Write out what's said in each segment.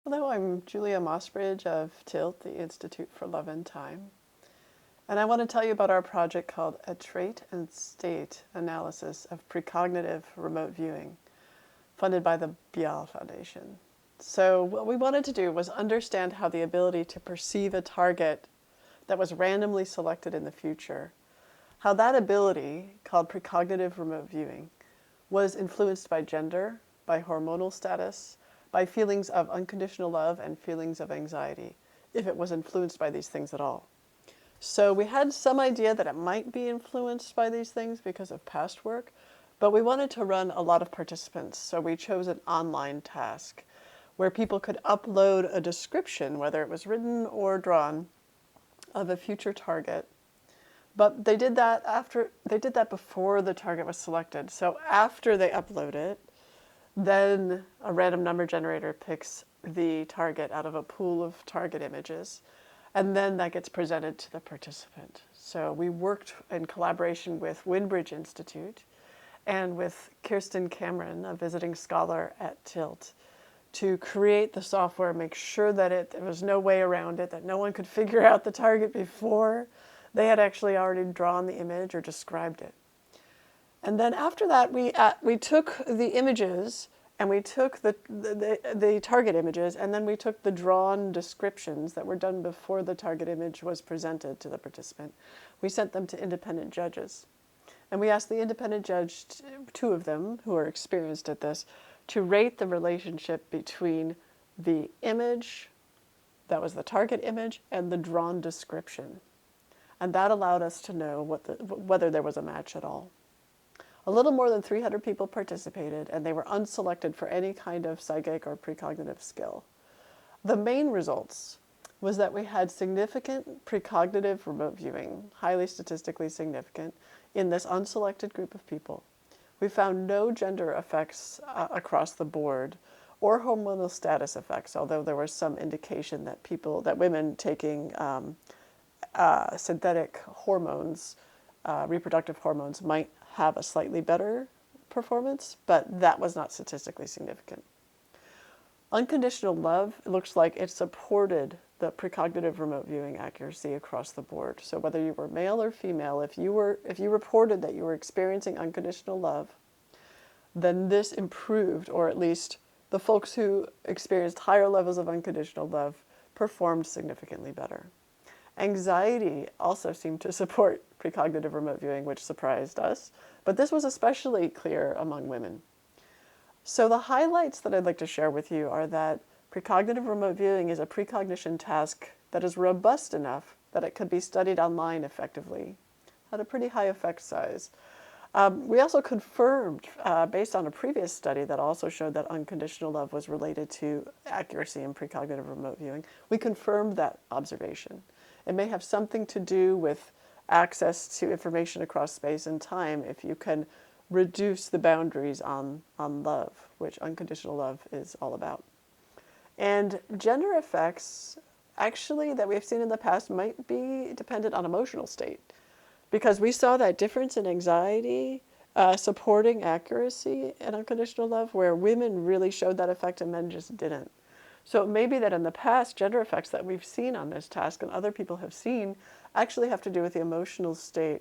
Hello, I'm Julia Mossbridge of TILT, the Institute for Love and Time. And I want to tell you about our project called A Trait and State Analysis of Precognitive Remote Viewing, funded by the BIAL Foundation. So what we wanted to do was understand how the ability to perceive a target that was randomly selected in the future, how that ability, called precognitive remote viewing, was influenced by gender, by hormonal status, by feelings of unconditional love and feelings of anxiety, if it was influenced by these things at all. So we had some idea that it might be influenced by these things because of past work, but we wanted to run a lot of participants, so we chose an online task where people could upload a description, whether it was written or drawn, of a future target. But they did that before the target was selected. So after they upload it, then a random number generator picks the target out of a pool of target images, and then that gets presented to the participant. So we worked in collaboration with Mossbridge Institute and with Kirsten Cameron, a visiting scholar at TILT, to create the software, make sure that there was no way around it, that no one could figure out the target before they had actually already drawn the image or described it. And then after that, we took the images, and we took the target images, and then we took the drawn descriptions that were done before the target image was presented to the participant. We sent them to independent judges. And we asked the independent judge, two of them who are experienced at this, to rate the relationship between the image, that was the target image, and the drawn description. And that allowed us to know whether there was a match at all. A little more than 300 people participated, and they were unselected for any kind of psychic or precognitive skill. The main results was that we had significant precognitive remote viewing, highly statistically significant, in this unselected group of people. We found no gender effects across the board, or hormonal status effects, although there was some indication that women taking synthetic hormones, reproductive hormones, might have a slightly better performance, but that was not statistically significant. Unconditional love, it looks like it supported the precognitive remote viewing accuracy across the board. So whether you were male or female, if you reported that you were experiencing unconditional love, then this improved, or at least the folks who experienced higher levels of unconditional love performed significantly better. Anxiety also seemed to support precognitive remote viewing, which surprised us, but this was especially clear among women. So the highlights that I'd like to share with you are that precognitive remote viewing is a precognition task that is robust enough that it could be studied online effectively, had a pretty high effect size. We also confirmed, based on a previous study that also showed that unconditional love was related to accuracy in precognitive remote viewing, we confirmed that observation. It may have something to do with access to information across space and time if you can reduce the boundaries on love, which unconditional love is all about. And gender effects, actually, that we've seen in the past might be dependent on emotional state, because we saw that difference in anxiety supporting accuracy in unconditional love, where women really showed that effect and men just didn't. So it may be that in the past, gender effects that we've seen on this task and other people have seen actually have to do with the emotional state,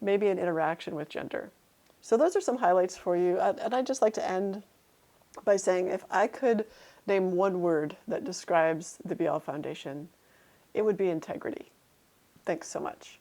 maybe an interaction with gender. So those are some highlights for you. And I'd just like to end by saying, if I could name one word that describes the BIAL Foundation, it would be integrity. Thanks so much.